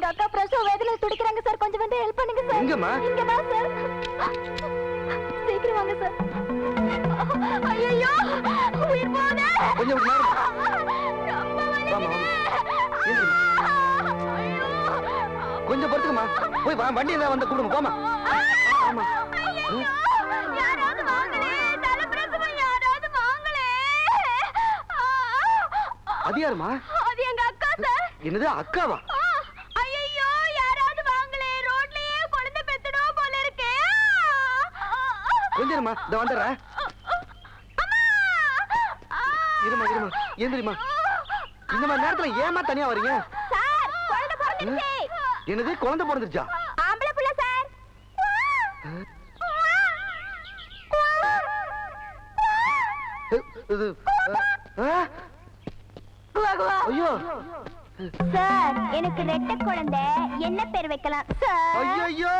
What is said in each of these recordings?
எங்க அக்கா பிரசவ வேதனையில துடிக்கிறாங்க சார். கொஞ்சம் வந்து ஹெல்ப் பண்ணுங்க சார். எங்கம்மா? இங்கதான் சார். சீக்கிரம் வாங்க சார். ஐயோ உயிர் போதே. கொஞ்சம் கொஞ்சம் பொறுத்துக்கம்மா. போய் வண்டி ஏதாவது வந்து கூடுமா? போமா. ஆமா. யாராவது வாங்களே. தலைப்பிரசவம் யாராவது வாங்களே. அது யாருமா? அது எங்க அக்கா சார். என்னது அக்காவா? ஐயோ யாராவது வாங்களே. ரோட்லயே குழந்தை பெத்துடும் போல இருக்கே. கொஞ்சம்மா இந்த வந்துடுறேன். இருமா இருமா ஏந்திரிமா. இந்த மாதிரி நேரத்துல ஏமா தனியா வரீங்க? சார் குழந்தை பிறந்துருச்சு. என்னது குழந்தை பிறந்துருச்சா? ஆம்பளை புள்ள சார். ஐயோ சார் எனக்கு ரெட்டை குழந்தை. என்ன பேர் வைக்கலாம் சார்? ஐயோ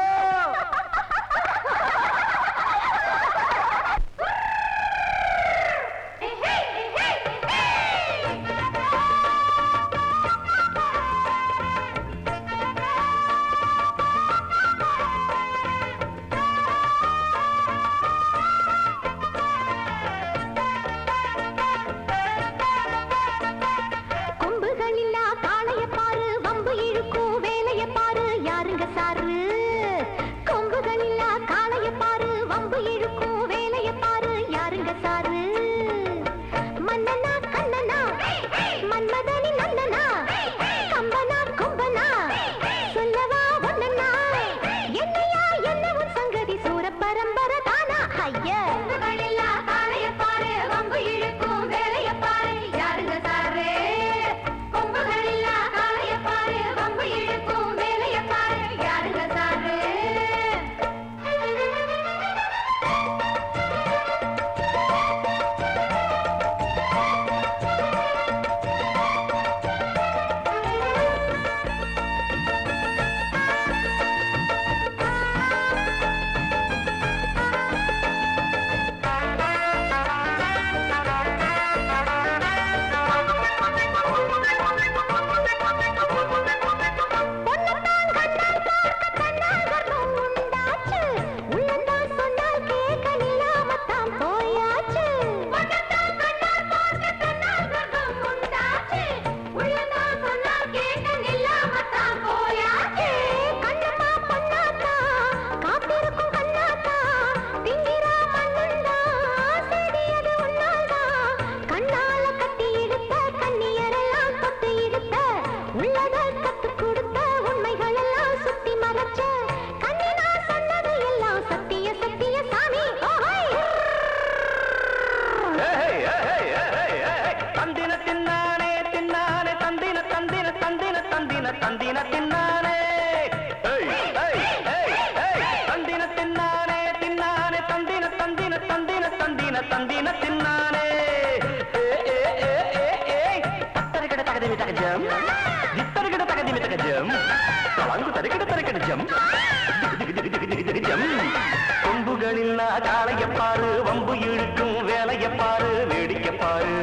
கொம்புகளில் காளையப்பாரு வம்பு இழுக்கும் வேலையப்பாரு வேடிக்கைப்பாரு.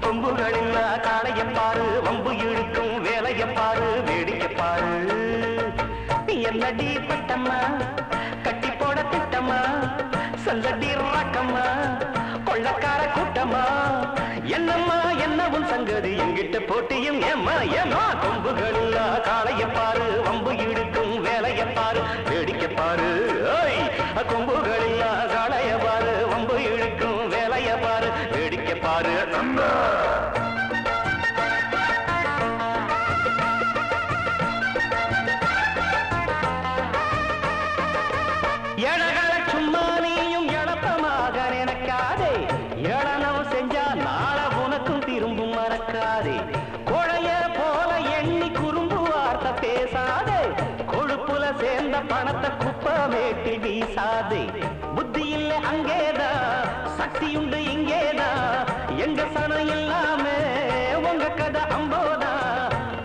கொம்புகளில் காளையப்பாரு வம்பு இழுக்கும் வேலையப்பாரு வேடிக்கைப்பாரு. என்னடி பட்டம்மா கட்டி போட திட்டம்மா சொல்லடி ராக்கம்மா கொள்ளக்கார கூட்டம்மா. என்னம்மா என்னவும் சங்கதி எங்கிட்ட போட்டியும் ஏம்மா ஏம்மா. கொம்புகளில் காளையப்பாரு வம்பு இழுக்கும் வேலையப்பாரு வேடிக்கைப்பாரு. கொம்புகளில் காளையப்பாரு வம்பு இழுக்கும் வேலையப்பாரு வேடிக்கைப்பாரு. எழகளை சும்மா நீயும் எழப்பமாக நினைக்காதே. எழனம் செஞ்சா நாள உனக்கும் திரும்பும் மறக்காதே. கொழைய போல எண்ணி குறும்பு வார்த்தை பேசாதே. கொழுப்புல சேர்ந்த பணத்தை குப்பமேட்டி வீசாதே. புத்தி இல்ல அங்கேதான் சக்தியுண்டு இங்கேதான். எங்க சனம் இல்லாம உங்க கதை அம்போதா.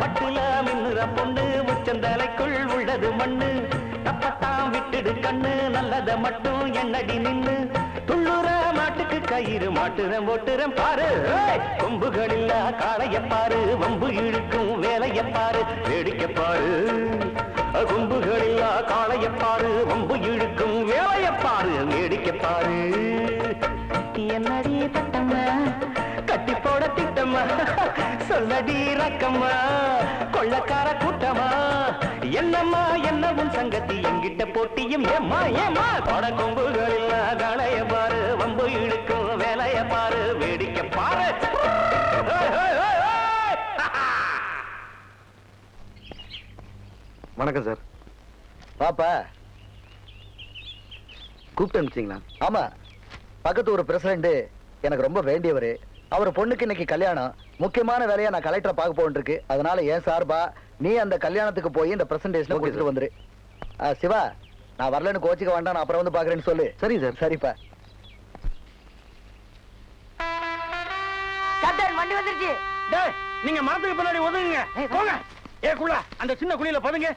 பட்டுல மின்னுற பொண்ணு உச்சந்தலைக்குள் உள்ளது மண்ணு. தப்பத்தான் விட்டுடு கண்ணு நல்லத மட்டும் என்னடி நின்னு. துள்ளுற மாட்டுக்கு கயிறு மாட்டுறேன் ஓட்டுறேன் பாரு. கொம்புகளில் காளையப்பாரு வம்பு இழுக்கும் வேலையப்பாரு வேடிக்கைப்பாரு. சொல்லடி ரக்கம்மா கொள்ளக்கார கூட்டமா என்னம்மா என்னவும் சங்கத்தி எங்கிட்ட போட்டியும் ஏம்மா ஏம்மா தொட கொம்புகள் இல்லாதளைய பாரு வம்பு இழுக்கும் வேலைய பாரு வேடிக்கை பாரு வணக்கம் சார். பாப்பா கூப்பிட்டு அனுப்பிச்சிங்களா? ஆமா, பக்கத்து ஒரு பிரசிடண்ட் எனக்கு ரொம்ப வேண்டியவர். அவர் பொண்ணுக்கு இன்னைக்கு கல்யாணம், முக்கியமான வேலையா நான் கலெக்டரை பார்க்க போயிருக்கு. அதனால ஏன் சார்பா நீ அந்த கல்யாணத்துக்கு போய் இந்த பிரசன்டேஷனை கொடுத்துட்டு வந்துரு. சிவா, நான் வரலன்னு கோச்சிக்க வேண்டாம், நான் அப்புறம் வந்து பாக்குறேன்னு சொல்லு. சரி சார். சரிப்பா. கேப்டன், வண்டி வந்துருச்சு. டேய், நீங்க மரத்துக்கு பின்னாடி ஒதுங்குங்க. போங்க. ஏ குள்ள அந்த சின்ன குழியில பதுங்க.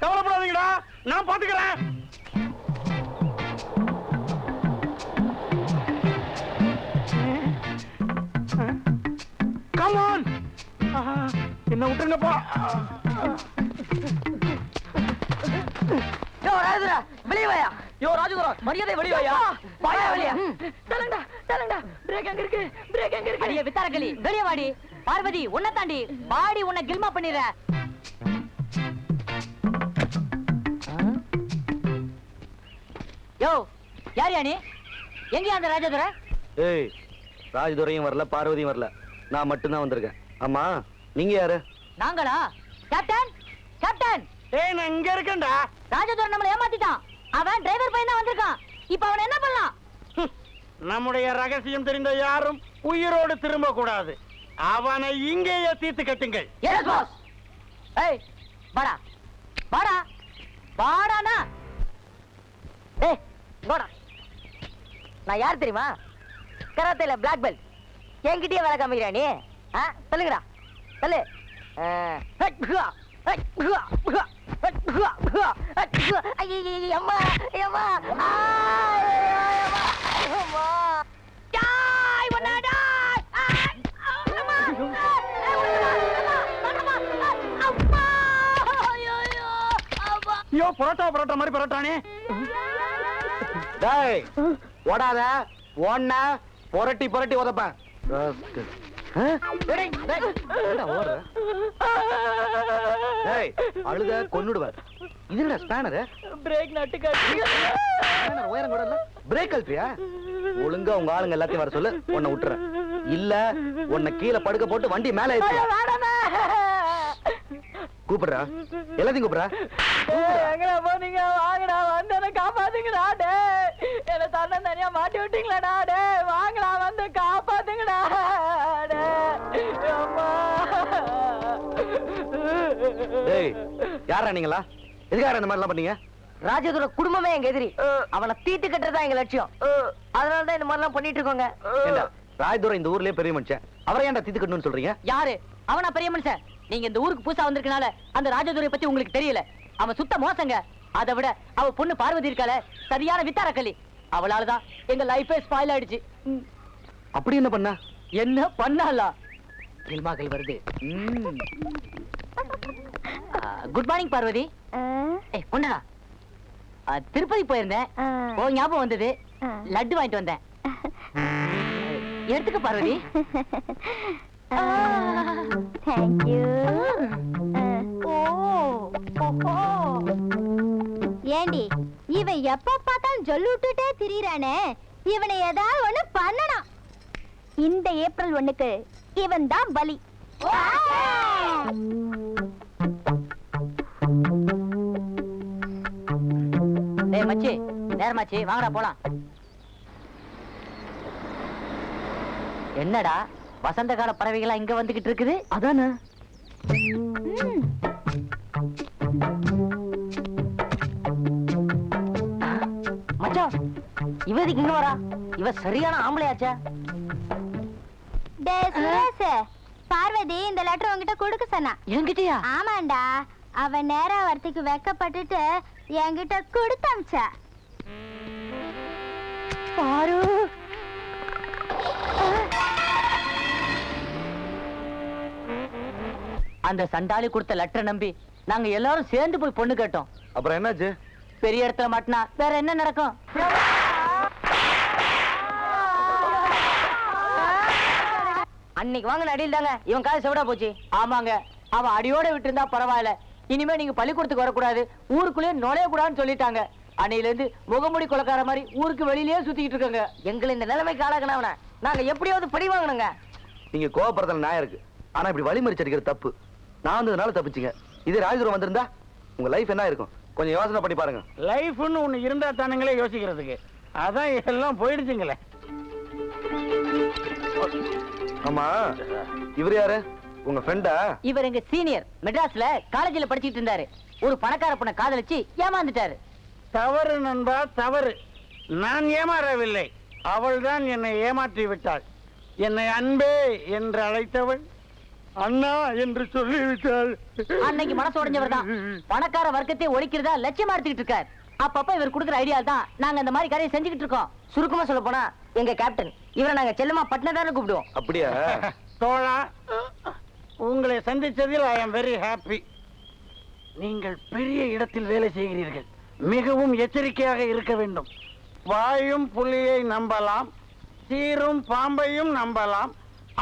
கவலைப்படாதீங்கடா, நான் பாத்துக்கிறேன். Come on. என்ன விட்டுருங்கப்பா. யோ ராஜதுரா, வெளிய வாயா. யோ ராஜதுரா, மரியாதை வெளிய வாயா. வாயா வெளிய. தலங்கடா, தலங்கடா. பிரேக் எங்க இருக்கு? பிரேக் எங்க இருக்கு? அடியே வித்தாரகளி, வெளிய வாடி. பார்வதி, உன்னை தாண்டி பாடி உன்னை கில்மா பண்ணிர. யோ, யார் யானி? எங்க அந்த ராஜதுரா? ஏய், ராஜதுரையும் வரல, பார்வதியும் வரல, நான் மட்டும்தான் வந்திருக்கேன். ஆமா, நீங்க யாரு? நாங்களா? Captain, captain. ஏய், நான் இங்க இருக்கேன்டா. ராஜதுரை நம்மள ஏமாத்திட்டான். அவன் டிரைவர் பையன் தான் வந்திருக்கான். இப்போ அவன் என்ன பண்ணலாம்? நம்முடைய ரகசியம் தெரிந்த யாரும் உயிரோடு திரும்ப கூடாது. அவனை இங்கேயே தீர்த்து கட்டுங்கள். Yes boss. ஏய், வாடா. வாடா. வாடானா. ஏய், வாடா. நான் யார் தெரியுமா? கராத்தேல பிளாக் பெல்ட். என்கிட்டயே வேலை காமிக்கிறா நீ? சொல்லுங்கடா. சொல்லு. அம்மா, அம்மா. அம்மா. டாய், வண்ணாடா. ஐயோ, பரோட்டா பரோட்டா மாதிரி பரோட்டானே. டேய், ஓடாத. ஓடுனா புரட்டி புரட்டி உதப்பேன். அழுத கொன்னுடுவேன். இதுடா ஸ்பேனர். பிரேக் நட்டு கட்டி. உயரம் கூட இல்ல, பிரேக் கழட்டியா? ஒழுங்கா உங்க ஆளுங்க எல்லாத்தையும் வர சொல்லு, உன்னை விட்டுறேன். இல்ல உன்னை கீழே படுக்க போட்டு வண்டி மேல ஏத்தி கூப்பிடுறா. எல்லாத்தையும் கூப்பிடுறா. எங்கடா போனீங்க? வாங்கடா, வந்து காப்பாத்துங்கடா. டே, என்ன தன்ன தனியா மாட்டி விட்டீங்களாடா. டே, வாங்கடா, வந்து காப்பாத்துங்கடா. டேய், யாரா நீங்களா? எதுக்காக இந்த மாதிரி எல்லாம் பண்ணீங்க? ராஜதுர குடும்பமே எங்க எதிரி. அவனை தீட்டு கட்டுறதா எங்க லட்சியம். அதனாலதான் இந்த மாதிரி எல்லாம் பண்ணிட்டு இருக்கோங்க. ராஜதுரை இந்த ஊர்லயே பெரிய மனுஷன், அவரை ஏன்டா தீத்து கட்டணும்னு சொல்றீங்க? யாரு அவனா பெரிய மனுஷன்? நீங்க இந்த ஊருக்கு புதுசா வந்திருக்கனால அந்த ராஜதுரை பத்தி உங்களுக்கு தெரியல. அவன் சுத்த மோசங்க. அதை விட அவ பொண்ணு பார்வதி இருக்கால, சரியான வித்தாரக்கலி. அவளாலதான் எங்க லைஃபே ஸ்பாயில் ஆயிடுச்சு. அப்படி என்ன பண்ண? என்ன பண்ணாலா? கில்மாக்கள் வருது. Good morning Parvathi. கொண்டா. திருப்பதி போயிருந்தேன். ஓ, ஞாபகம் வந்தது. லட்டு வாங்கிட்டு வந்தேன். எடுத்துக்க பார்வதி. Thank you. ஏண்டி, இவன் எப்ப பார்த்தாலும் ஜொல்லு விட்டுட்டே திரியறானே, இவனை ஏதாவது ஒண்ணு பண்ணணும். இந்த ஏப்ரல் 1க்கு இவன் தான் பலி. டேய் மச்சி, நேரமாச்சி, வாங்கடா போலாம். என்னடா வசந்த கால பறவைகளா இங்க வந்துகிட்டு இருக்குது? அதானே. மச்சான், இவ எதுக்கு இங்க வரா? இவ சரியான ஆம்பளையாச்சா? டேய் சுரேஷ், பார்வதி இந்த லெட்டர் உன்கிட்ட கொடுக்க சொன்னா. என்கிட்டயா? ஆமாண்டா, அவன் நேரா வரத்துக்கு வெக்கப்பட்டுட்டு என்கிட்ட கொடுத்து அமிச்சா. பாரு, அந்த சண்டாளி கொடுத்த லெட்டரை நம்பி நாங்க எல்லாரும் சேர்ந்து போய் பொண்ணு கேட்டோம். அப்புறம் என்னாச்சு? பெரிய இடத்துல மாட்டினா வேற என்ன நடக்கும்? அன்னைக்கு வாங்கின அடியில் தாங்க இவன் காசு செவிடா போச்சு. ஆமாங்க, அவன் அடியோட விட்டு இருந்தா பரவாயில்ல. இனிமே நீங்க பள்ளிக்கூடத்துக்கு வரக்கூடாது, ஊருக்குள்ளேயே நுழைய கூடாதுன்னு சொல்லிட்டாங்க. அன்னையில இருந்து முகமுடி கொலைக்கார மாதிரி ஊருக்கு வெளியிலேயே சுத்திக்கிட்டு இருக்காங்க. எங்களை இந்த நிலைமைக்கு ஆளாக்கணவன நாங்க எப்படியாவது படி வாங்கணுங்க. நீங்க கோவப்படுறதுல நியாயம் இருக்கு, ஆனா இப்படி வழிமறிச்சு அடிக்கிற தப்பு. நான் வந்ததுனால தப்பிச்சிங்க. இதே ராஜதுரம் வந்திருந்தா உங்க லைஃப் என்ன இருக்கும் கொஞ்சம் யோசனை பண்ணி பாருங்க. லைஃப்னு ஒண்ணு இருந்தா தானுங்களே யோசிக்கிறதுக்கு. அதான் எல்லாம் போயிடுச்சுங்களே. ஆமா, இவர் யாரு? உங்க ஃப்ரெண்டா? இவர் எங்க சீனியர், மெட்ராஸ்ல காலேஜ்ல படிச்சிட்டு இருந்தாரு. ஒரு பணக்கார பொண்ணை காதலிச்சு ஏமாந்துட்டாரு. தவறு நண்பா, தவறு. நான் ஏமாறவில்லை, அவள்தான் என்னை ஏமாற்றி விட்டாள். என்னை அன்பே என்று அழைத்தவள் அண்ணா என்று சொல்லிவிட்டாள். அன்னைக்கு மனசு உடைஞ்சவர் தான் பணக்கார வர்க்கத்தை ஒழிக்கிறதா லட்சியமா எடுத்துக்கிட்டு இருக்கார். அப்பப்ப இவர் கொடுக்குற ஐடியா தான் நாங்க அந்த மாதிரி காரியம் செஞ்சுக்கிட்டு இருக்கோம். சுருக்கமா சொல்ல போனா எங்க கேப்டன் இவரை நாங்க செல்லமா பட்னதான்னு கூப்பிடுவோம். அப்படியா? தோழா, உங்களை சந்திச்சதில் ஐ எம் வெரி ஹாப்பி. நீங்கள் பெரிய இடத்தில் வேலை செய்கிறீர்கள், மிகவும் எச்சரிக்கையாக இருக்க வேண்டும். வாயும் புலியை நம்பலாம், சீரும் பாம்பையும் நம்பலாம்,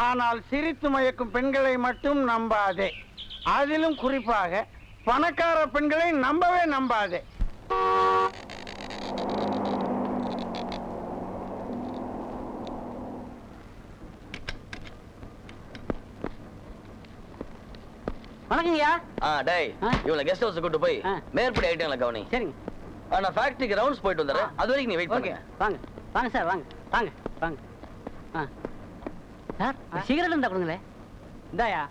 ஆனால் சிரித்து மயக்கும் பெண்களை மட்டும் நம்பாதே. அதிலும் குறிப்பாக பணக்கார பெண்களை நம்பவே நம்பாதே. வணக்கங்கய்யா. டேய், இவளை கெஸ்ட் ஹவுஸ் கூட்டு போய் மேற்படி ஐட்டங்களை கவனி. சரிங்க. நான் ஃபேக்டரிக்கு ரவுண்ட்ஸ் போயிட்டு வந்துறேன். அது வரைக்கும் நீ வெயிட் பண்ணு. வாங்க வாங்க சார், வாங்க வாங்க வாங்க. சார், சிகரெட் இருந்தா கொடுங்களேன். இந்தாயா.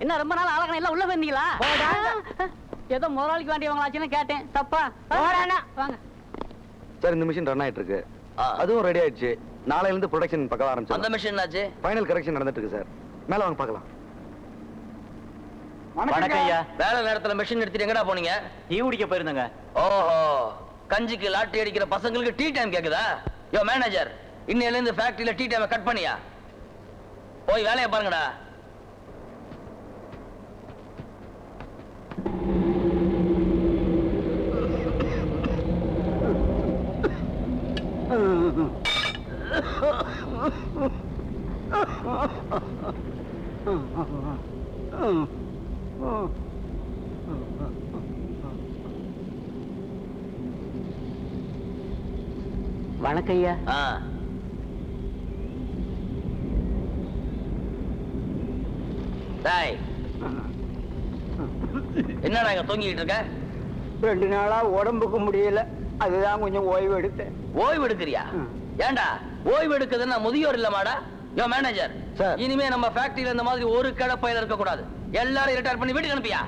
என்ன ரொம்ப நாள் ஆளக்கணும் எல்லாம் உள்ள வந்தீங்களா? ஏதோ முதலாளிக்கு வேண்டியவங்களாச்சுன்னு கேட்டேன். தப்பா? வாங்க. சார், இந்த மிஷின் ரன் ஆயிட்டு இருக்கு, அதுவும் ரெடி ஆயிடுச்சு. நாளையில இருந்து ப்ரொடக்ஷன் பக்கம் ஆரம்பிச்சு. அந்த மிஷின் ஆச்சு, ஃபைனல் கரெக்ஷன் நடந்துட்டு இருக்கு சார். மேல வாங்க பார்க்கலாம். வணக்கம் ஐயா. வேலை நேரத்துல மிஷின் எடுத்துட்டு எங்கடா போனீங்க? டீ குடிக்க போயிருந்தங்க. ஓஹோ, கஞ்சிக்கு லாட்டரி அடிக்கிற பசங்களுக்கு டீ டைம் கேக்குதா? யோ மேனேஜர், இன்னையில இருந்து ஃபேக்டரியில டீ டைமை கட் பண்ணியா? போய் வேலையை பாருங்கடா. வணக்கம் ஐயா. டேய், என்னடா இங்க தூங்கிட்டு இருக்க? 2 நாளா உடம்புக்கு முடியல, அதுதான் கொஞ்சம் ஓய்வு எடுத்தேன். ஓய்வு எடுக்கிறியா? ஏண்டா ஓய்வு எடுக்குதுன்னா முதியோர் இல்லமாடா? யோ மேனேஜர், சார், இனிமே நம்ம ஃபேக்டரியில இந்த மாதிரி ஒரு கிடப்பையில இருக்க கூடாது. எல்லாரும் ரிட்டையர் பண்ணி வீட்டுக்கு அனுப்பியா?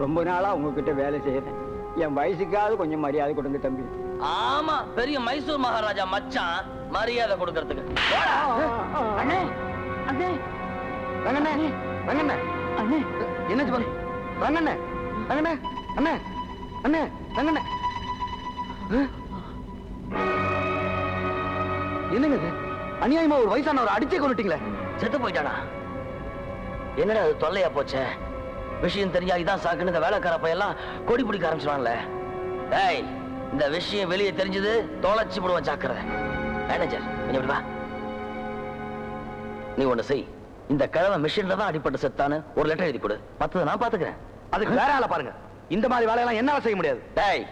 ரொம்ப நாளா உங்ககிட்ட வேலை செய்யறேன், என் வயசுக்காவது கொஞ்சம் மரியாதை கொடுங்க தம்பி. ஆமா, பெரிய மைசூர் மகாராஜா மச்சான், மரியாதை கொடுக்கறதுக்கு. அண்ணே, அண்ணே, ரங்கண்ணே, ரங்கண்ணே, அண்ணே, என்னாச்சு பாரு. ரங்கண்ணே, ரங்கண்ணே, அண்ணே, அண்ணே, ரங்கண்ணே. என்னங்க இது? அநியாயமா ஒரு வயசானவர் அடிச்சே கொண்டுட்டீங்களே. செத்து போயிட்டானா? என்னடா அது தொல்லையா போச்சே. விஷயம் தெரிஞ்சா இதான் சாக்குன்னு இந்த வேலைக்கார பையெல்லாம் கொடி பிடிக்க ஆரம்பிச்சிடுவான்ல. டேய், இந்த விஷயம் வெளியே தெரிஞ்சது தொலைச்சு விடுவான், ஜாக்கிரதை. மேனேஜர், கொஞ்சம் வா. நீ ஒண்ணு செய், இந்த கிழமை மிஷின்ல தான் அடிப்பட்டு செத்தான்னு ஒரு லெட்டர் எழுதி கொடு. மத்தத நான் பாத்துக்கிறேன். அதுக்கு வேற ஆளை பாருங்க. இந்த மாதிரி வேலையெல்லாம் என்னால செய்ய முடியாது. டேய்,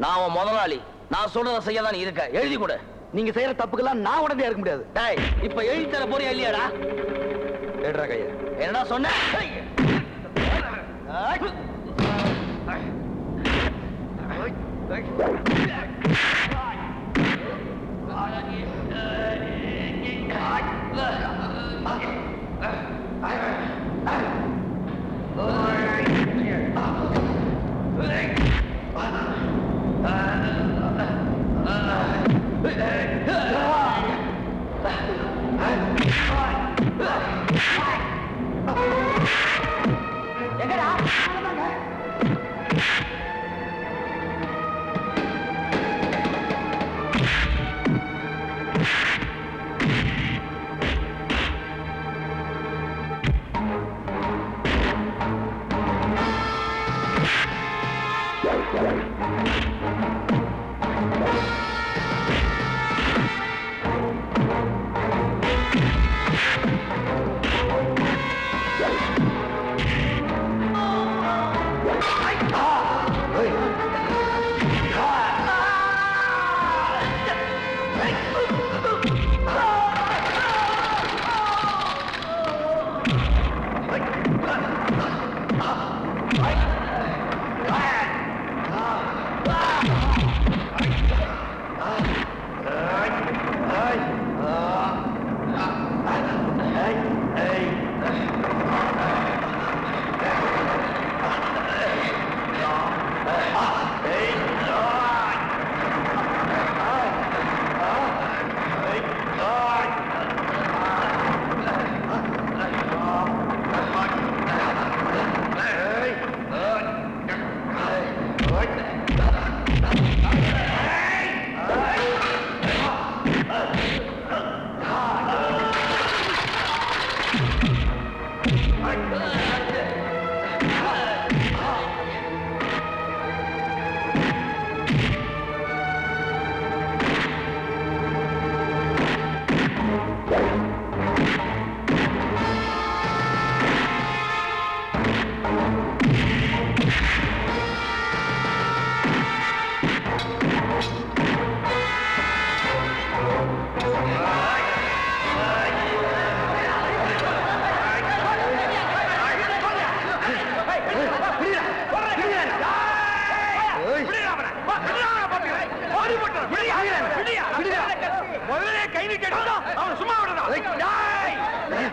நான் உன் முதலாளி, நான் சொல்றத செய்ய தான் நீ இருக்க. எழுதி கொடு. நீங்க செய்யற தப்புக்கெல்லாம் நான் உடனே இருக்க முடியாது. டேய், இப்ப எழுதி தர போறியா இல்லையாடா? ஏடுறா கையா. என்னடா சொன்ன? எங்கடா?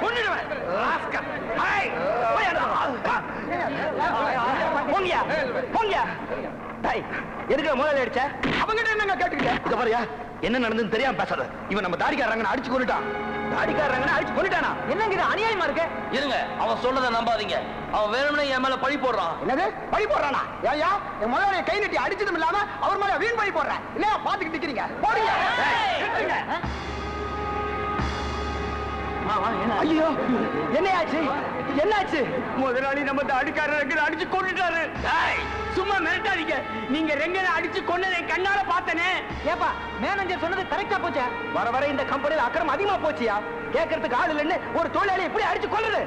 கொன்னுடுவேன். ராஸ்கல். ஏய், போய்டா. போங்கயா, போங்கயா. டேய், எதுக்கு முதல்ல அடிச்ச? அவங்கிட்ட என்னங்க கேட்டுக்கிட்ட? இங்க பாருயா, என்ன நடந்துன்னு தெரியாம பேசாத. இவன் நம்ம தாடிக்காரங்க அடிச்சு கொன்னுட்டான். தாடிக்காரங்க அடிச்சு கொன்னுட்டானா? என்னங்க இது அநியாயமா இருக்கு? இருங்க, அவன் சொல்றத நம்பாதீங்க. அவன் வேணும்னே என் மேல பழி போடுறான். என்னது பழி போடுறானா? ஏயா என் முதலாளியை கை நீட்டி அடிச்சதும் இல்லாம அவர் மேல வீண் பழி போடுறேன். இல்லையா பாத்துக்கிட்டு நிக்கிறீங்க? போடுங்க. ஐயோ, என்னையாச்சு? என்னாச்சு? முதலாளி நம்ம தாடிக்காரங்க அடிச்சு கொன்னுட்டாரு. சும்மா மிரட்டாதீங்க. நீங்க ரெங்கனை அடிச்சு கொன்னதை கண்ணால பார்த்தனே. ஏப்பா, மேனேஜர் சொன்னது கரெக்டா போச்சா? வர வர இந்த கம்பெனில அக்கிரமம் அதிகமா போச்சியா? கேட்கறதுக்கு ஆள் இல்லன்னு ஒரு தொழிலாளி எப்படி அடிச்சு கொல்லுது?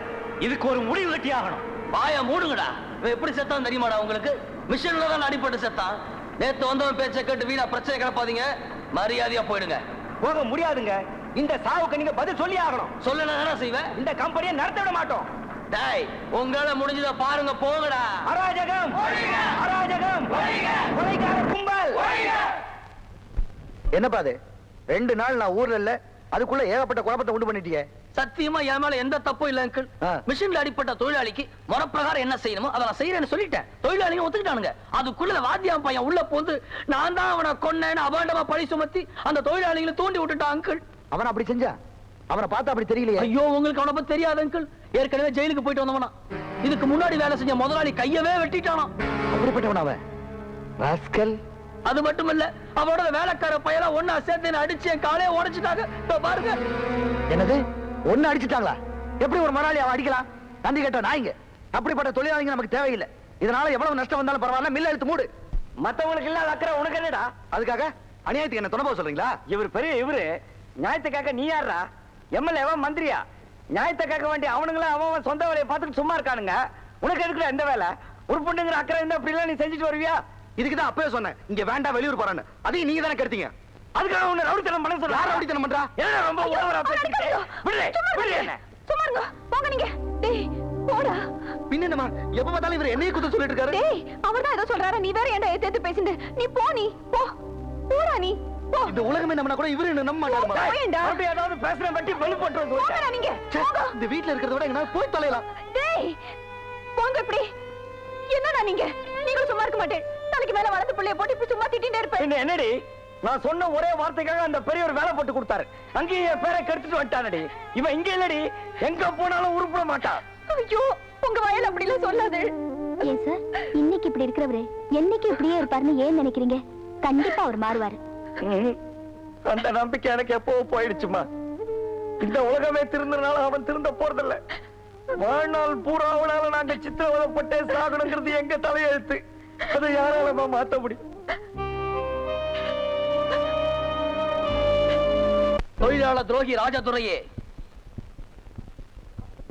இதுக்கு ஒரு முடிவு கட்டி ஆகணும். வாய மூடுங்கடா. இவன் எப்படி செத்தான் தெரியுமாடா உங்களுக்கு? மிஷின்ல தான் அடிபட்டு செத்தான். நேத்து வந்தவன் பேச்சை கேட்டு வீணா பிரச்சனை கிளப்பாதீங்க. மரியாதையா போயிடுங்க. போக முடியாதுங்க. இந்த சாவுக்கு நீங்க பதில் சொல்லி ஆகணும். சொல்ல என்ன செய்வேன்? இந்த கம்பெனியை நடத்த விட மாட்டோம். டேய், உங்களால முடிஞ்சத பாருங்க, போங்கடா. அராஜகம், அராஜகம், கொலைகார கும்பல். என்னப்பா அது 2 நாள் நான் ஊர்ல இல்ல, அதுக்குள்ள ஏகப்பட்ட குழப்பத்தை உண்டு பண்ணிட்டீங்க. சத்தியமா என் மேல எந்த தப்பும் இல்ல அங்கிள். மிஷின்ல அடிப்பட்ட தொழிலாளிக்கு முறப்பிரகாரம் என்ன செய்யணுமோ அதை நான் செய்யறேன்னு சொல்லிட்டேன். தொழிலாளிங்க ஒத்துக்கிட்டானுங்க. அதுக்குள்ள வாத்தியாம் பையன் உள்ள போந்து நான் தான் அவனை கொன்னேன்னு அபாண்டமா பழி சுமத்தி அந்த தொழிலாளிகளை தூண்டி விட்டுட்டான் அங்கிள். அவன் அப்படி செஞ்சா? அவனை பார்த்தா அப்படி தெரியலையே. ஐயோ, உங்களுக்கு அவனை பத்தி தெரியாது அங்கிள். ஏற்கனவே ஜெயிலுக்கு போயிட்டு வந்தவனா. இதுக்கு முன்னாடி வேலை செஞ்ச முதலாளி கையவே வெட்டிட்டானா. அப்படிப்பட்டவன் அவன். ராஸ்கல். அது மட்டும் இல்ல, அவனோட வேலைக்கார பையனா ஒன்னா சேர்த்து அடிச்சு என் காலையை உடைச்சிட்டாங்க. பாருங்க. என்னது, ஒண்ணு அடிச்சுட்டாங்களா? எப்படி ஒரு முதலாளி அவன் அடிக்கலாம்? நன்றி கேட்ட நாய்ங்க. அப்படிப்பட்ட தொழிலாளிங்க நமக்கு தேவையில்லை. இதனால எவ்வளவு நஷ்டம் வந்தாலும் பரவாயில்ல, மில்ல எடுத்து மூடு. மத்தவங்களுக்கு இல்லாத அக்கறை உனக்கு என்னடா? அதுக்காக அநியாயத்துக்கு என்ன துணை சொல்றீங்களா? இவர் பெரிய இவரு. நியாயத்தை கேட்க நீ யாரா? எம்எல்ஏவா மந்திரியா? நியாயத்தை கேட்க வேண்டிய அவனுங்களும் அவன் சொந்த வேலையை பார்த்துட்டு சும்மா இருக்கானுங்க. உனக்கு எதுக்குடா எந்த வேலை? ஒரு பொண்ணுங்கிற அக்கறை இருந்தா அப்படி எல்லாம் நீ செஞ்சுட்டு வருவியா? இதுக்குதான் அப்பவே சொன்னேன், இங்க வேண்டாம், வெளியூர் போறான்னு. அதையும் நீங்க தானே கெடுத்தீங்க. அதுக்காக உன்னை ரவுடித்தனம் பண்ண சொல்ல? யார் ரவுடித்தனம் பண்றா? என்ன ரொம்ப ஓவரா பேசிக்கிட்டு? விடு, விடு என்ன? சும்மா இருங்க, போங்க நீங்க. டேய், போடா. பின்னமா எப்ப பார்த்தாலும் இவர் என்னைய குத்த சொல்லிட்டு இருக்காரு. டேய், அவர்தான் ஏதோ சொல்றாரு, நீ வேற ஏன்டா ஏத்து பேசிட்டு? நீ போ, நீ போ. போடா நீ. போ. இந்த உலகமே நம்மனா கூட இவரு என்ன நம்ப மாட்டாருமா? போயேண்டா. அப்படி ஏதாவது பேசுற பத்தி வெளி போட்டு வந்து போங்கடா நீங்க. போங்க. இந்த வீட்ல இருக்கிறத விட எங்கனா போய் தொலையலாம். டேய், போங்க இப்படி. என்னடா நீங்க? நீங்க சும்மா இருக்க மாட்டேன். நாளைக்கு மேல வளர்ந்து புள்ளைய போட்டு இப்படி சும்மா திட்டிட்டே இருப்பேன். என்ன என்னடி? நான் சொன்ன ஒரே வார்த்தைக்காக அந்த பெரியவர் வேலை போட்டு கொடுத்தாரு. அங்கேயே என் பேரை கெடுத்துட்டு வந்துட்டானடி. இவன் இங்க இல்லடி, எங்க போனாலும் உருப்பிட மாட்டான். ஐயோ, உங்க வாயில அப்படி எல்லாம் சொல்லாது. ஏன் சார், இன்னைக்கு இப்படி இருக்கிறவரு என்னைக்கு இப்படியே இருப்பாருன்னு ஏன் நினைக்கிறீங்க? கண்டிப்பா அவர் மாறுவாரு. அந்த நம்பிக்கை எனக்கு எப்போ போயிடுச்சுமா. இந்த உலகமே திருந்தனால அவன் திருந்த போறதில்ல. வாழ்நாள் பூரா அவனால நாங்க சித்திரவதப்பட்டே சாகணுங்கிறது எங்க தலையெழுத்து. அதை யாரால மாத்த முடியும்? தொழிலாளர் துரோகி ராஜதுரையே,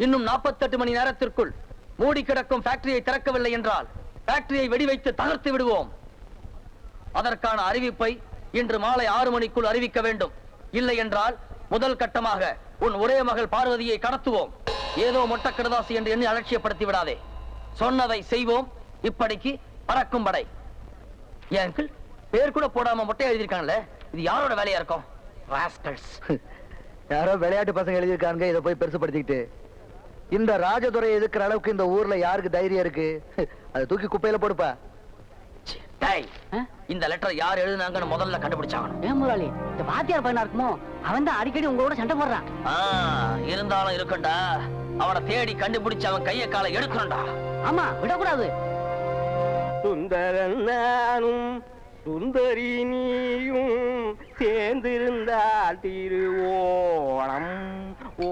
இன்னும் 48 மணி நேரத்திற்குள் மூடி கிடக்கும் ஃபேக்டரியை திறக்கவில்லை என்றால் ஃபேக்டரியை வெடிவைத்து தகர்த்து விடுவோம். அதற்கான அறிவிப்பை இன்று மாலை 6 மணிக்குள் அறிவிக்க வேண்டும். இல்லை என்றால் முதல் கட்டமாக உன் ஒரே மகள் பார்வதியை கடத்துவோம். ஏதோ மொட்டை கடதாசி என்று எண்ணி அலட்சியப்படுத்தி விடாதே. சொன்னதை செய்வோம். இப்படிக்கு பறக்கும் படை. ஏன் பேர் கூட போடாம மொட்டை எழுதியிருக்காங்கல்ல, இது யாரோட வேலையா இருக்கும்? ராஸ்கல்ஸ். யாரோ விளையாட்டு பசங்க எழுதியிருக்காங்க, இதை போய் பெருசுப்படுத்திக்கிட்டு. இந்த ராஜதுரை எதுக்குற அளவுக்கு இந்த ஊர்ல யாருக்கு தைரியம் இருக்கு? அதை தூக்கி குப்பையில போடுப்பா. இந்த லெட்டர் யார் எழுதுனாங்கன்னு முதல்ல கண்டுபிடிச்சாங்க. ஏன் முதலாளி, இந்த வாத்தியார் பையனா இருக்குமோ? அவன் தான் அடிக்கடி உங்களோட சண்டை போடுறான். இருந்தாலும் இருக்கண்டா, அவனை தேடி கண்டுபிடிச்சு அவன் கைய காலை எடுக்கணும்டா. ஆமா, விடக்கூடாது. சுந்தரன் நானும் சுந்தரி நீயும் சேர்ந்திருந்தால் திருவோணம். ஓ,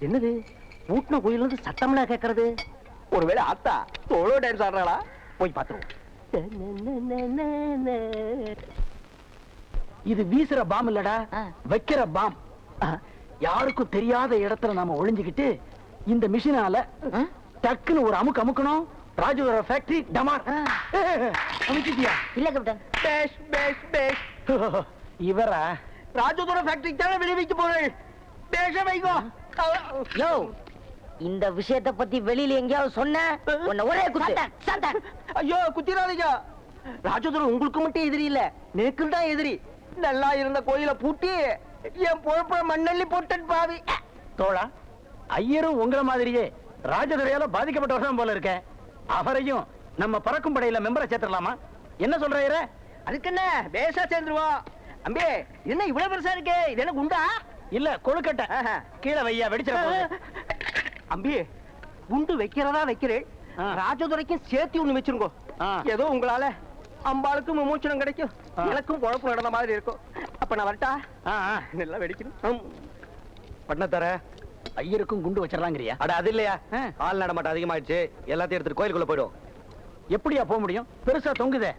என்னது ஊட்டின கோயில இருந்து சத்தம்லாம் கேட்கறது? ஒருவேளை ஆத்தா சோலோ டான்ஸ் ஆடுறாளா? போய் பாத்துருவோம். இது வீசுற பாம் இல்லடா, வைக்கிற பாம். யாருக்கும் தெரியாத இடத்துல நாம ஒளிஞ்சுக்கிட்டு இந்த மிஷினால டக்குன்னு ஒரு அமுக்கு அமுக்கணும். ராஜுவர ஃபேக்டரி டமார். அமுக்கிட்டியா? இல்ல கேப்டன். பேஷ் பேஷ் பேஷ். இவரா ராஜுவர ஃபேக்டரி தானே விளைவிக்க போறேன். பேஷ வைக்கோ. யோ, இந்த விஷயத்தை பத்தி வெளியில எங்கேயாவது சொன்ன உன்னை ஒரே குத்து. ஐயோ, குத்திராதீங்க. ராஜதுரை உங்களுக்கு மட்டும் எதிரி இல்ல, நேக்கு தான் எதிரி. நல்லா இருந்த கோயில பூட்டி என் பொழப்ப மண்ணள்ளி போட்டன் பாவி. தோழா, ஐயரும் உங்கள மாதிரியே ராஜதுரையால பாதிக்கப்பட்டவர் போல இருக்க. அவரையும் நம்ம பறக்கும் படையில மெம்பரை சேர்த்துடலாமா? என்ன சொல்ற? அதுக்கு என்ன, பேசா சேர்ந்துருவோம். அம்பே, என்ன இவ்வளவு பெருசா இருக்கு? இது என்ன குண்டா? இல்ல, கொழுக்கட்டை. கீழே வையா, வெடிச்சிட போகுது. அம்பி, குண்டு வைக்கிறதா வைக்கிறேன். ராஜதுரைக்கும் சேர்த்து ஒண்ணு வச்சிருக்கோம். ஏதோ உங்களால அம்பாளுக்கும் விமோச்சனம் கிடைக்கும், எனக்கும் குழப்பம் நடந்த மாதிரி இருக்கும். அப்ப நான் வரட்டா? நல்லா வெடிக்கணும். பண்ண தர ஐயருக்கும் குண்டு வச்சிடலாங்கிறியா? அட அது இல்லையா, ஆள் நடமாட்டம் அதிகமாயிடுச்சு, எல்லாத்தையும் எடுத்துட்டு கோயிலுக்குள்ள போயிடும். எப்படியா போக முடியும்? பெருசா தொங்குதே.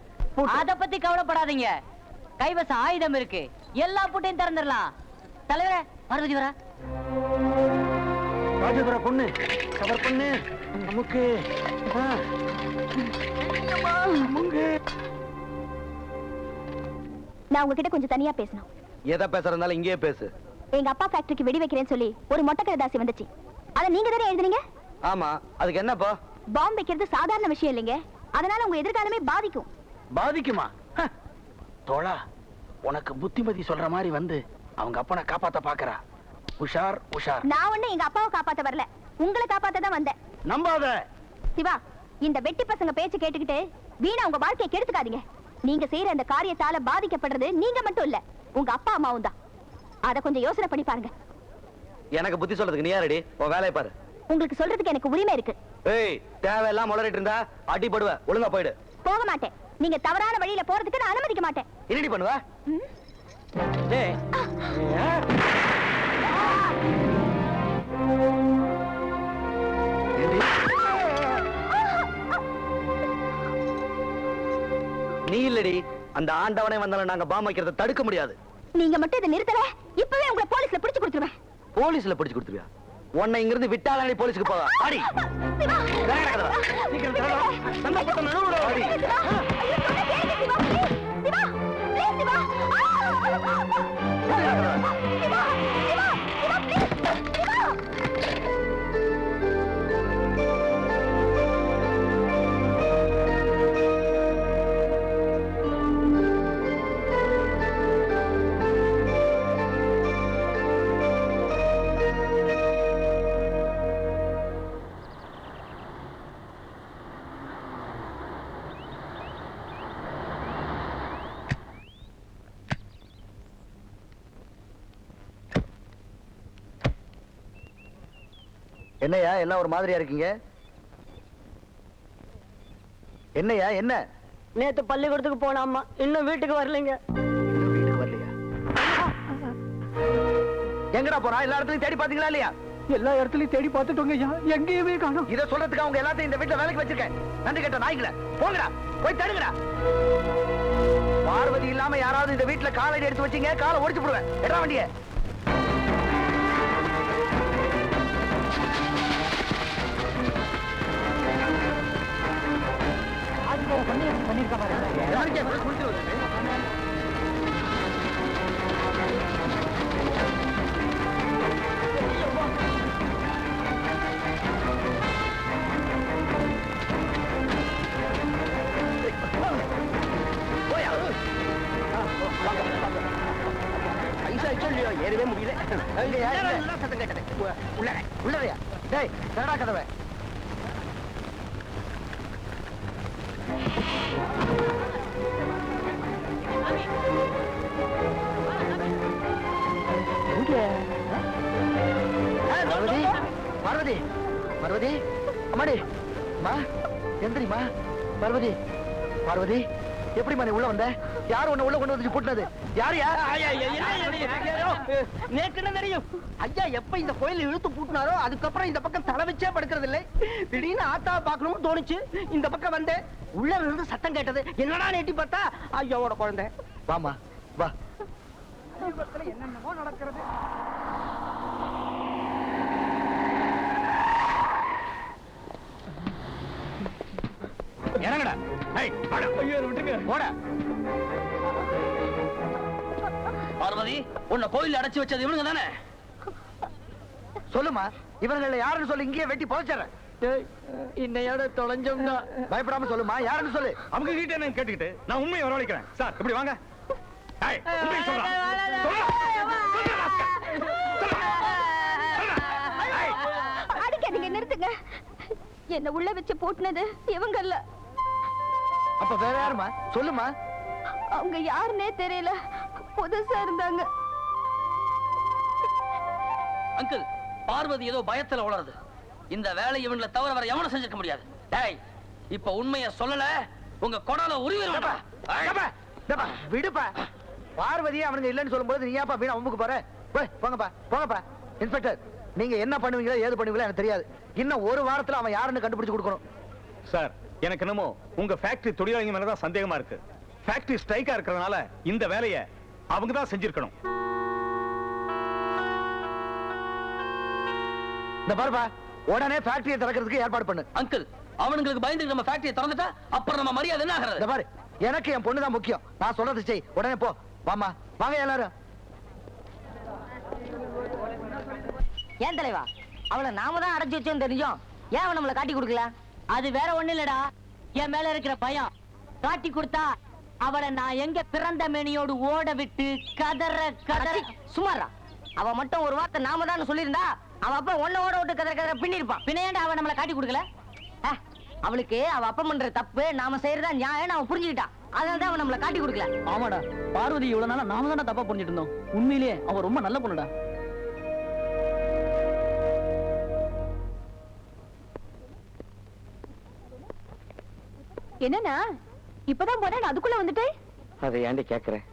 அத பத்தி கவலைப்படாதீங்க, கைவசம் ஆயுதம் இருக்கு, எல்லா பூட்டையும் திறந்துடலாம். தலைவரே, பார்வதி வரா. ராஜதுரை பொண்ணு கவர் பண்ணு. நமக்கு நான் உங்ககிட்ட கொஞ்சம் தனியா பேசணும். எதை பேசுறதுனால இங்கேயே பேசு. எங்க அப்பா ஃபேக்டரிக்கு வெடி வைக்கிறேன்னு சொல்லி ஒரு மொட்டைக்கடதாசி வந்துச்சு. அத நீங்க தானே எழுதுனீங்க? ஆமா, அதுக்கு என்னப்பா? பாம்பு வைக்கிறது சாதாரண விஷயம் இல்லைங்க, அதனால உங்க எதிர்காலமே பாதிக்கும். பாதிக்குமா? தோழா, உனக்கு புத்திமதி சொல்ற மாதிரி வந்து அவங்க அப்பனை காப்பாத்த பாக்குறா. உஷார் உஷார். நான் ஒண்ணு எங்க அப்பாவை காப்பாத்த வரல, உங்களை காப்பாத்த தான் வந்தேன். நம்பாத சிவா, இந்த வெட்டி பசங்க பேச்சு கேட்டுக்கிட்டு வீணா உங்க வாழ்க்கையை கெடுத்துக்காதீங்க. நீங்க செய்யற அந்த காரியத்தால பாதிக்கப்படுறது நீங்க மட்டும் இல்ல, உங்க அப்பா அம்மாவும் தான். அத கொஞ்சம் யோசனை பண்ணி பாருங்க. எனக்கு புத்தி சொல்றதுக்கு நீ யாரடி? உன் வேலையை பாரு. உங்களுக்கு சொல்றதுக்கு எனக்கு உரிமை இருக்கு. ஏய், தேவையெல்லாம் முளறிட்டு இருந்தா அடிபடுவ, ஒழுங்கா போயிடு. போக மாட்டேன். நீங்க தவறான வழியில போறதுக்கு நான் அனுமதிக்க மாட்டேன். என்னடி பண்ணுவ? டேய், நீ இல்லடி, அந்த ஆண்டவனே வந்தாலும் நாங்க பாம் வைக்கிறத தடுக்க முடியாது. நீங்க மட்டும் இதை நிறுத்தல, இப்பவே உங்களை போலீஸ்ல பிடிச்சு கொடுத்துருவேன். போலீஸ்ல பிடிச்சு கொடுத்துருவியா? உன்னை இங்க இருந்து விட்டாலே போலீஸ்க்கு போவா. ஆடி என்னையா எல்லாம் ஒரு மாதிரியா இருக்கீங்க? என்னையா என்ன? நேத்து பள்ளிக்கூடத்துக்கு போனாமா, இன்னும் வீட்டுக்கு வரலைங்க. வீட்டுக்கு வரலையா? எங்கடா போனா? எல்லா இடத்துலயும் தேடி பாத்தீங்களா இல்லையா? எல்லா இடத்துலயும் தேடி பார்த்துட்டோங்க ஐயா, எங்கேயுமே காணோம். இத சொல்றதுக்கு அவங்க எல்லாத்தையும் இந்த வீட்டுல வேலைக்கு வச்சிருக்கேன். நன்றி கேட்ட நாய்கள, போங்கடா, போய் தடுங்கடா. பார்வதி இல்லாம யாராவது இந்த வீட்டுல காலடி எடுத்து வச்சீங்க, காலை ஒடிச்சு போடுவேன். எடா வண்டிய. ஏறவே முடியல. சத்தம் கேட்டது. உள்ளதையா? டேய், கரடா கதவை. பார்வதி, பார்வதி, பார்வதி, அம்மாடி, மா, எந்திரிமா. பார்வதி, பார்வதி, எப்படிமா நீ உள்ள வந்த? யார் உன்னை உள்ள கொண்டு வந்து போட்டுனது? யாரையா? நேற்று தெரியும் ஐயா, எப்ப இந்த கோயில் இழுத்து பூட்டினாரோ அதுக்கப்புறம் இந்த பக்கம் தலை வச்சே படுக்கிறது இல்லை. திடீர்னு ஆத்தா பாக்கணும்னு தோணுச்சு, இந்த பக்கம் வந்தேன். உள்ள இருந்து சத்தம் கேட்டது, என்னடா நேட்டி பார்த்தா ஐயாவோட குழந்தை. வாமா, வா. என்னென்னமோ நடக்கிறது. இறங்கடா. போட. பார்வதி, உன்னை கோயில் அடைச்சு வச்சது இவனுங்க தானே? சொல்லுமா, இவங்கள யாருன்னு சொல்லி இங்கேயே வெட்டி புதைச்சிடுறேன். இன்னையோட தொலைஞ்சோம்னா. பயப்படாம சொல்லுமா, யாருன்னு சொல்லு. அவங்க கிட்ட என்ன கேட்டுக்கிட்டு நான் உண்மையை வரவழைக்கிறேன். சார் இப்படி வாங்க. அடிக்காதீங்க, நிறுத்துங்க. என்ன உள்ள வச்சு போட்டுனது இவங்க இல்ல. அப்ப வேற யாருமா? சொல்லுமா. அவங்க யாருன்னே தெரியல, புதுசா இருந்தாங்க. அங்கிள், பார்வதி ஏதோ பயத்துல உளருது. இந்த வேலை இவங்களை தவிர வேற எவனும் செஞ்சிருக்க முடியாது. டேய், இப்ப உண்மையை சொல்லல உங்க கொடால உருவிடுவேன்டா. விடுப்பா. பார்வதியே அவனுங்க இல்லன்னு சொல்லும்போது நீ ஏப்பா வீணா அம்புக்கு போற? போங்கப்பா போங்கப்பா. இன்ஸ்பெக்டர், நீங்க என்ன பண்ணுவீங்களோ ஏது பண்ணுவீங்களோ எனக்கு தெரியாது. இன்னும் ஒரு வாரத்துல அவன் யாருன்னு கண்டுபிடிச்சு கொடுக்கணும். சார், எனக்கு என்னமோ உங்க ஃபேக்டரி தொழிலாளிங்க மேலதான் சந்தேகமா இருக்கு. ஃபேக்டரி ஸ்ட்ரைக்கா இருக்கிறதுனால இந்த வேலையை அவங்க தான் செஞ்சிருக்கணும். இந்த பாருப்பா, உடனே ஃபேக்டரியை திறக்கிறதுக்கு ஏற்பாடு பண்ணு. அங்கிள், அவனுங்களுக்கு பயந்து நம்ம ஃபேக்டரியை திறந்துட்டா அப்புறம் நம்ம மரியாதை என்ன ஆகிறது? இந்த பாரு, எனக்கு என் பொண்ணு தான் முக்கியம். நான் சொல்றது செய். உடனே போ. வாமா, வாங்க எல்லாரும். ஏன் தலைவா, அவளை நாம தான் அடைச்சு வச்சோம் தெரிஞ்சோம், ஏன் அவன் நம்மளை காட்டி கொடுக்கல? அது வேற ஒண்ணு இல்லடா, என் மேல இருக்கிற பயம். காட்டி கொடுத்தா அவளை நான் எங்க பிறந்த மேனியோடு ஓட விட்டு கதற கதற. சுமாரா, அவ மட்டும் ஒரு வார்த்தை நாம தான் சொல்லியிருந்தா அவ அப்பா ஒன்ன ஓட விட்டு கதற கதற பின்னிருப்பான். பின்னையாண்டா அவ நம்மளை காட்டி கொடுக்கல? அவளுக்கு அவ அப்பா பண்ற தப்பு நாம செய்யறதா நியாயம் அவன் புரிஞ்சுக்கிட்டான். அதனாலதான் அவன் நம்மளை காட்டி கொடுக்கல. ஆமாடா, பார்வதி இவ்வளவு நாளா நாம தானே தப்பா புரிஞ்சுட்டு இருந்தோம். உண்மையிலேயே அவ ரொம்ப நல்ல பொண்ணுடா. என்னன்னா இப்பதான் போறேன், அதுக்குள்ள வந்துட்டேன். அதை ஏண்டி கேக்குறேன்?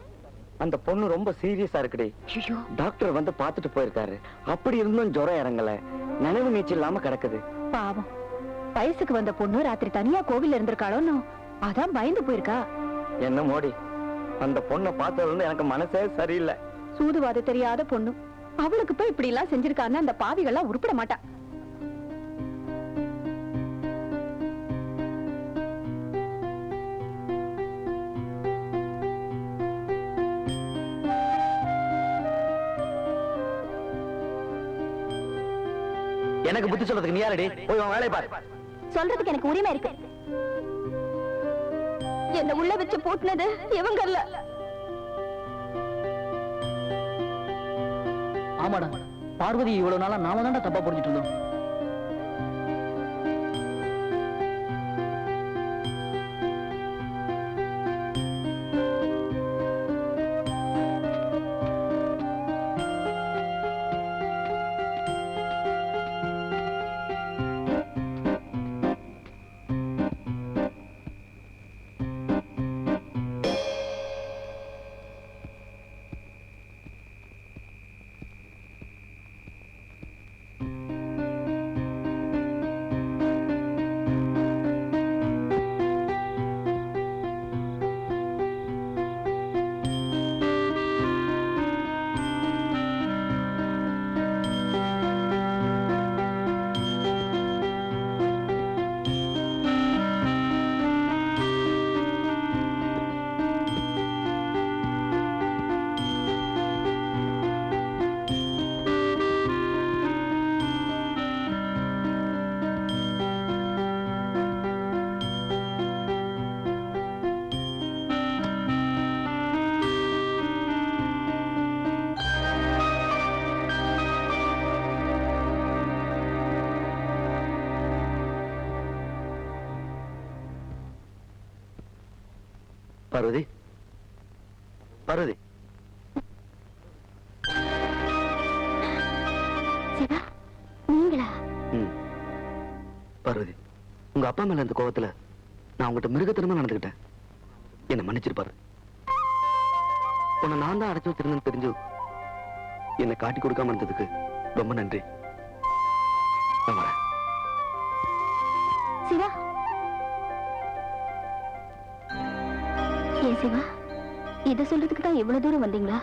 அந்த பொண்ணு ரொம்ப சீரியஸா இருக்குடி. டாக்டர் வந்து பாத்துட்டு போயிருக்காரு. அப்படி இருந்தும் ஜுரம் இறங்கல, நினைவு நீச்சு இல்லாம கிடக்குது. பாவம், வயசுக்கு வந்த பொண்ணு ராத்திரி தனியா கோவில்ல இருந்திருக்காளோன்னு அதான் பயந்து போயிருக்கா. என்ன மோடி, அந்த பொண்ணை பார்த்ததுல இருந்து எனக்கு மனசே சரியில்லை. சூதுவாது தெரியாத பொண்ணு, அவளுக்கு போய் இப்படி எல்லாம் செஞ்சிருக்கான்னு அந்த பாவிகள்லாம் உருப்பிட மாட்டா. எனக்கு புத்தி சொல்றதுக்கு நீ யாரடி? போய் உன் வேலையை பாரு. சொல்றதுக்கு எனக்கு உரிமை இருக்கு. என்ன உள்ள வச்சு போட்டுனது இவங்க இல்ல. ஆமாடா, பார்வதி இவ்வளவு நாளா நாம தான்டா தப்பா புரிஞ்சுட்டு இருந்தோம். பார்வதி, பார்வதி. சிவா, நீங்களா? பார்வதி, உங்க அப்பா மேல இந்த கோவத்துல நான் உங்ககிட்ட மிருகத்தனமா நடந்துக்கிட்டேன். என்ன மன்னிச்சிருப்பாரு. உன்னை நான் தான் அடைச்சு வச்சிருந்தேன்னு தெரிஞ்சு என்னை காட்டி கொடுக்காம இருந்ததுக்கு ரொம்ப நன்றி. நான் வரேன். சிவா, ஏன் சிவா, இதை சொல்றதுக்கு தான் இவ்வளவு தூரம் வந்தீங்களா?